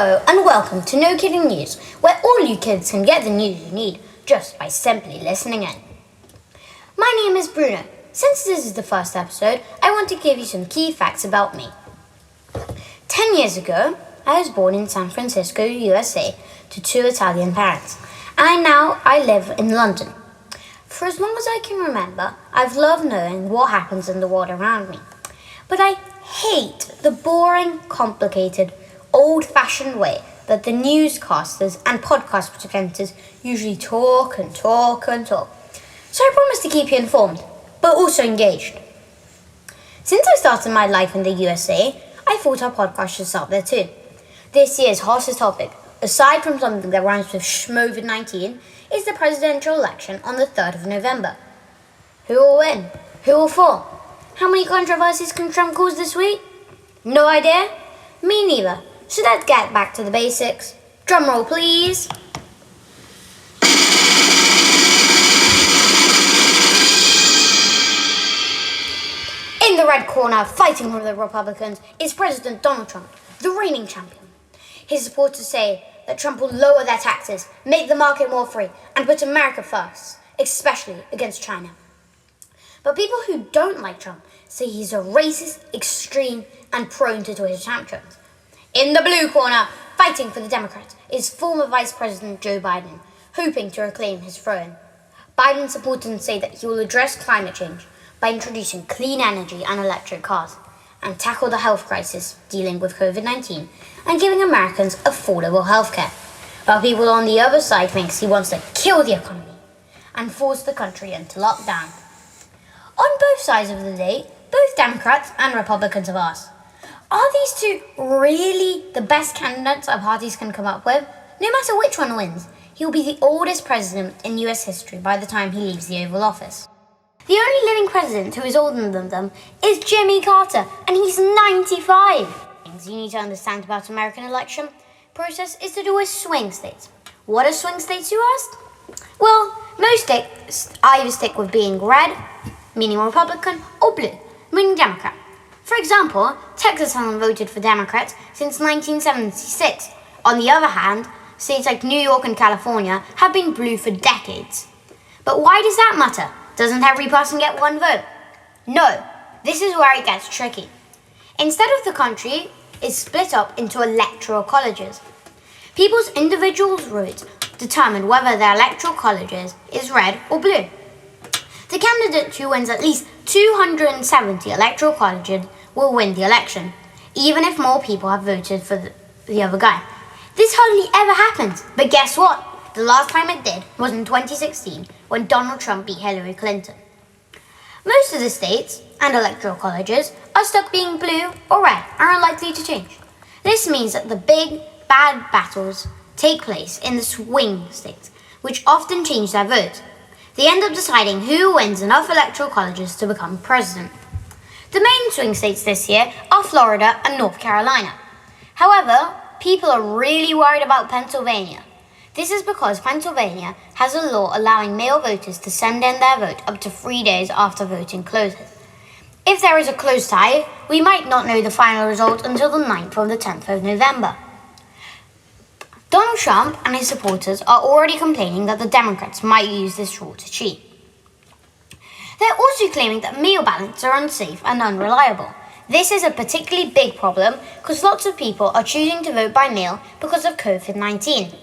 Hello and welcome to NoKiddingNews, where all you kids can get the news you need just by simply listening in. My name is Bruno. Since this is the first episode, I want to give you some key facts about me. 10 years ago, I was born in San Francisco, USA, to two Italian parents, and now I live in London. For as long as I can remember, I've loved knowing what happens in the world around me. But I hate the boring, complicated, old-fashioned way that the newscasters and podcast presenters usually talk. So I promise to keep you informed, but also engaged. Since I started my life in the USA, I thought our podcast should start there too. This year's hottest topic, aside from something that rhymes with COVID-19, is the presidential election on the 3rd of November. Who will win? Who will fall? How many controversies can Trump cause this week? No idea? Me neither. So let's get back to the basics. Drum roll, please. In the red corner, fighting for the Republicans, is President Donald Trump, the reigning champion. His supporters say that Trump will lower their taxes, make the market more free, and put America first, especially against China. But people who don't like Trump say he's a racist, extreme, and prone to Twitter tantrums. In the blue corner, fighting for the Democrats, is former Vice President Joe Biden, hoping to reclaim his throne. Biden's supporters say that he will address climate change by introducing clean energy and electric cars, and tackle the health crisis dealing with COVID-19 and giving Americans affordable healthcare. While people on the other side think he wants to kill the economy and force the country into lockdown. On both sides of the debate, both Democrats and Republicans have asked, are these two really the best candidates our parties can come up with? No matter which one wins, he will be the oldest president in US history by the time he leaves the Oval Office. The only living president who is older than them is Jimmy Carter, and he's 95. Things you need to understand about the American election process is to do with swing states. What are swing states, you asked? Well, most states either stick with being red, meaning Republican, or blue, meaning Democrat. For example, Texas hasn't voted for Democrats since 1976. On the other hand, states like New York and California have been blue for decades. But why does that matter? Doesn't every person get one vote? No, this is where it gets tricky. Instead of the country is split up into electoral colleges. People's individual votes determine whether their electoral colleges is red or blue. The candidate who wins at least 270 electoral colleges will win the election, even if more people have voted for the other guy. This hardly ever happens, but guess what? The last time it did was in 2016 when Donald Trump beat Hillary Clinton. Most of the states and electoral colleges are stuck being blue or red and are unlikely to change. This means that the big, bad battles take place in the swing states, which often change their votes. They end up deciding who wins enough electoral colleges to become president. The main swing states this year are Florida and North Carolina. However, people are really worried about Pennsylvania. This is because Pennsylvania has a law allowing mail voters to send in their vote up to 3 days after voting closes. If there is a close tie, we might not know the final result until the 9th or the 10th of November. Donald Trump and his supporters are already complaining that the Democrats might use this rule to cheat. They're also claiming that mail ballots are unsafe and unreliable. This is a particularly big problem because lots of people are choosing to vote by mail because of COVID-19.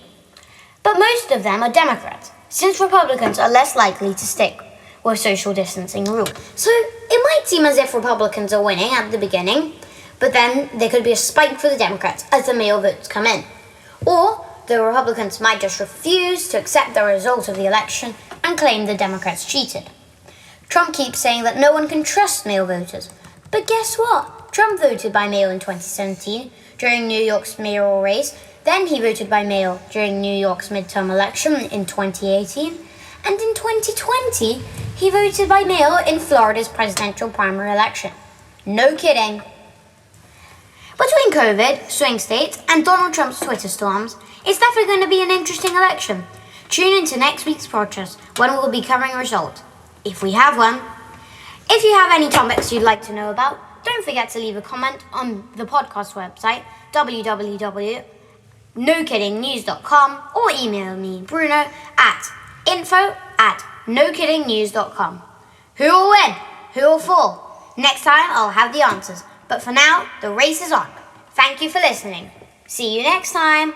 But most of them are Democrats, since Republicans are less likely to stick with social distancing rules. So it might seem as if Republicans are winning at the beginning, but then there could be a spike for the Democrats as the mail votes come in. Or the Republicans might just refuse to accept the result of the election and claim the Democrats cheated. Trump keeps saying that no one can trust mail voters. But guess what? Trump voted by mail in 2017 during New York's mayoral race. Then he voted by mail during New York's midterm election in 2018. And in 2020, he voted by mail in Florida's presidential primary election. No kidding. Between COVID, swing states, and Donald Trump's Twitter storms, it's definitely going to be an interesting election. Tune into next week's podcast when we'll be covering results, if we have one. If you have any topics you'd like to know about, don't forget to leave a comment on the podcast website, www NoKiddingNews.com or email me, Bruno, at info@NoKiddingNews.com. Who will win? Who will fall? Next time I'll have the answers. But for now, the race is on. Thank you for listening. See you next time.